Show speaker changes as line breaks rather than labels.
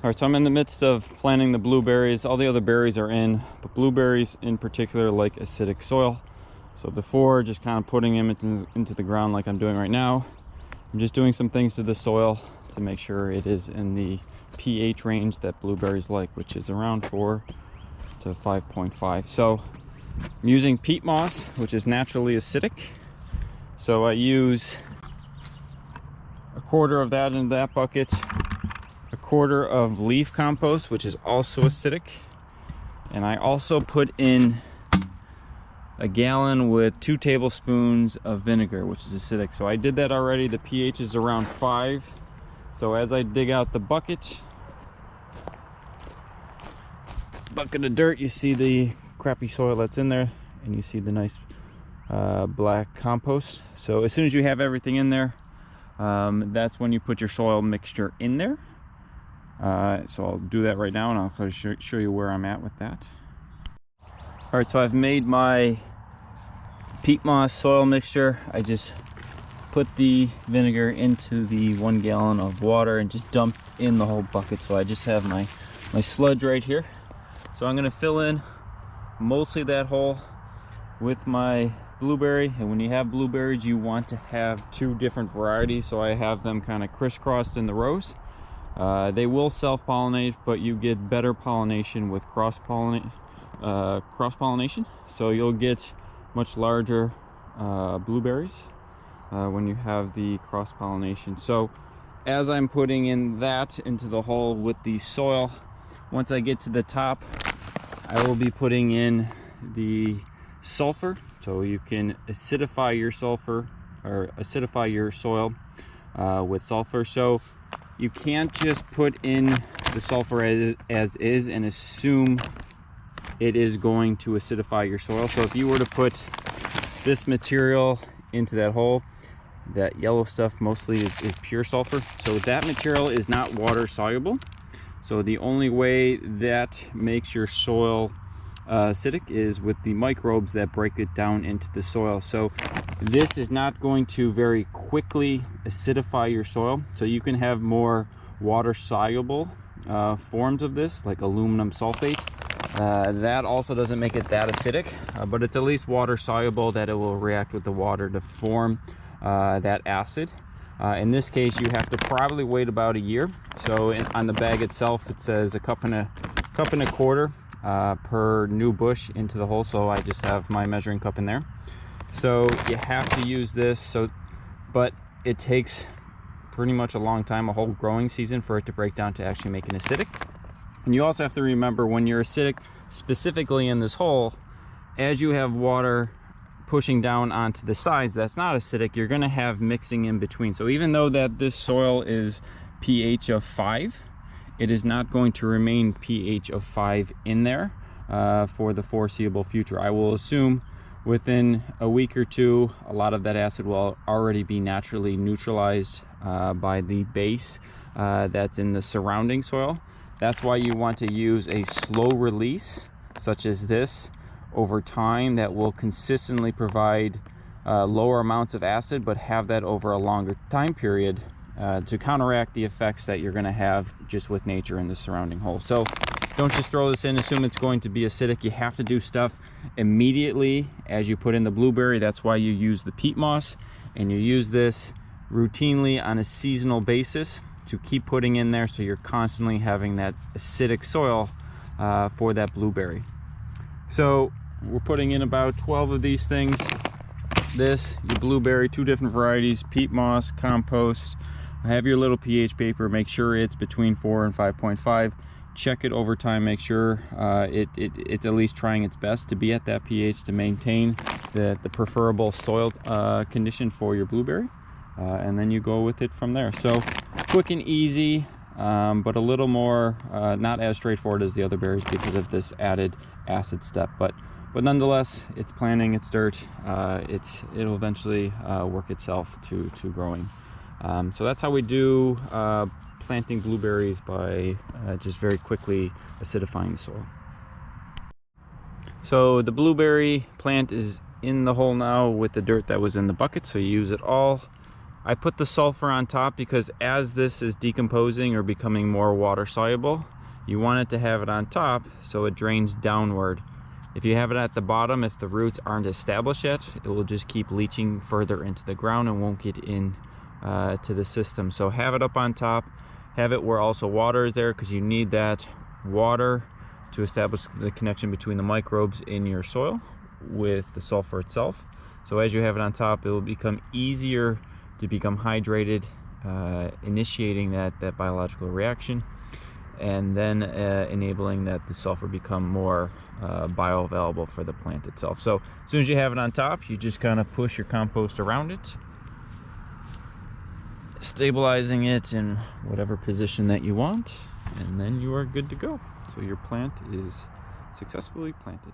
All right, so I'm in the midst of planting the blueberries. All the other berries are in, but blueberries in particular like acidic soil. So before just kind of putting them into the ground like I'm doing right now, I'm just doing some things to the soil to make sure it is in the pH range that blueberries like, which is around 4 to 5.5. So I'm using peat moss, which is naturally acidic. So I use a quarter of that in that bucket, a quarter of leaf compost, which is also acidic, and I also put in a gallon with 2 tablespoons of vinegar, which is acidic. So I did that already. The pH is around 5. So as I dig out the bucket of dirt, you see the crappy soil that's in there, and you see the nice black compost. So as soon as you have everything in there, that's when you put your soil mixture in there. So I'll do that right now, and I'll show you where I'm at with that. All right, so I've made my peat moss soil mixture. I just put the vinegar into the 1 gallon of water and just dump in the whole bucket. So I just have my sludge right here. So I'm gonna fill in mostly that hole with my blueberry. And when you have blueberries, you want to have 2 different varieties. So I have them kind of crisscrossed in the rows. They will self-pollinate, but you get better pollination with cross-pollination. So you'll get much larger blueberries when you have the cross-pollination. So as I'm putting in that into the hole with the soil, once I get to the top, I will be putting in the sulfur. So you can acidify your sulfur, or acidify your soil with sulfur. So you can't just put in the sulfur as is and assume it is going to acidify your soil. So if you were to put this material into that hole, that yellow stuff mostly is pure sulfur. So that material is not water soluble. So the only way that makes your soil acidic is with the microbes that break it down into the soil. So this is not going to very quickly acidify your soil. So you can have more water soluble forms of this, like aluminum sulfate. That also doesn't make it that acidic, but it's at least water soluble, that it will react with the water to form that acid. In this case, you have to probably wait about a year. So on the bag itself, it says a cup and a quarter per new bush into the hole. So I just have my measuring cup in there. So you have to use this. But it takes pretty much a long time, a whole growing season, for it to break down to actually make it acidic. And you also have to remember, when you're acidic, specifically in this hole, as you have water pushing down onto the sides that's not acidic, you're going to have mixing in between. So even though that this soil is pH of 5, it is not going to remain pH of 5 in there for the foreseeable future. I will assume within a week or 2, a lot of that acid will already be naturally neutralized by the base that's in the surrounding soil. That's why you want to use a slow release, such as this, over time, that will consistently provide lower amounts of acid, but have that over a longer time period to counteract the effects that you're going to have just with nature in the surrounding hole. So don't just throw this in, assume it's going to be acidic. You have to do stuff immediately as you put in the blueberry. That's why you use the peat moss, and you use this routinely on a seasonal basis to keep putting in there, so you're constantly having that acidic soil for that blueberry. So we're putting in about 12 of these things. This, your blueberry, 2 different varieties, peat moss, compost. Have your little pH paper, make sure it's between 4 and 5.5. Check it over time, make sure it's at least trying its best to be at that pH to maintain the preferable soil condition for your blueberry. And then you go with it from there. So quick and easy, but a little more not as straightforward as the other berries because of this added acid step. But nonetheless, it's planting, it's dirt. It'll eventually work itself to growing. So that's how we do planting blueberries, by just very quickly acidifying the soil. So the blueberry plant is in the hole now with the dirt that was in the bucket. So you use it all I put the sulfur on top because as this is decomposing or becoming more water soluble, you want it to have it on top so it drains downward. If you have it at the bottom, if the roots aren't established yet, it will just keep leaching further into the ground and won't get in to the system. So have it up on top, have it where also water is there, because you need that water to establish the connection between the microbes in your soil with the sulfur itself. So as you have it on top, it will become easier to become hydrated, initiating that biological reaction, and then enabling that the sulfur become more bioavailable for the plant itself. So as soon as you have it on top, you just kind of push your compost around it, stabilizing it in whatever position that you want, and then you are good to go. So your plant is successfully planted.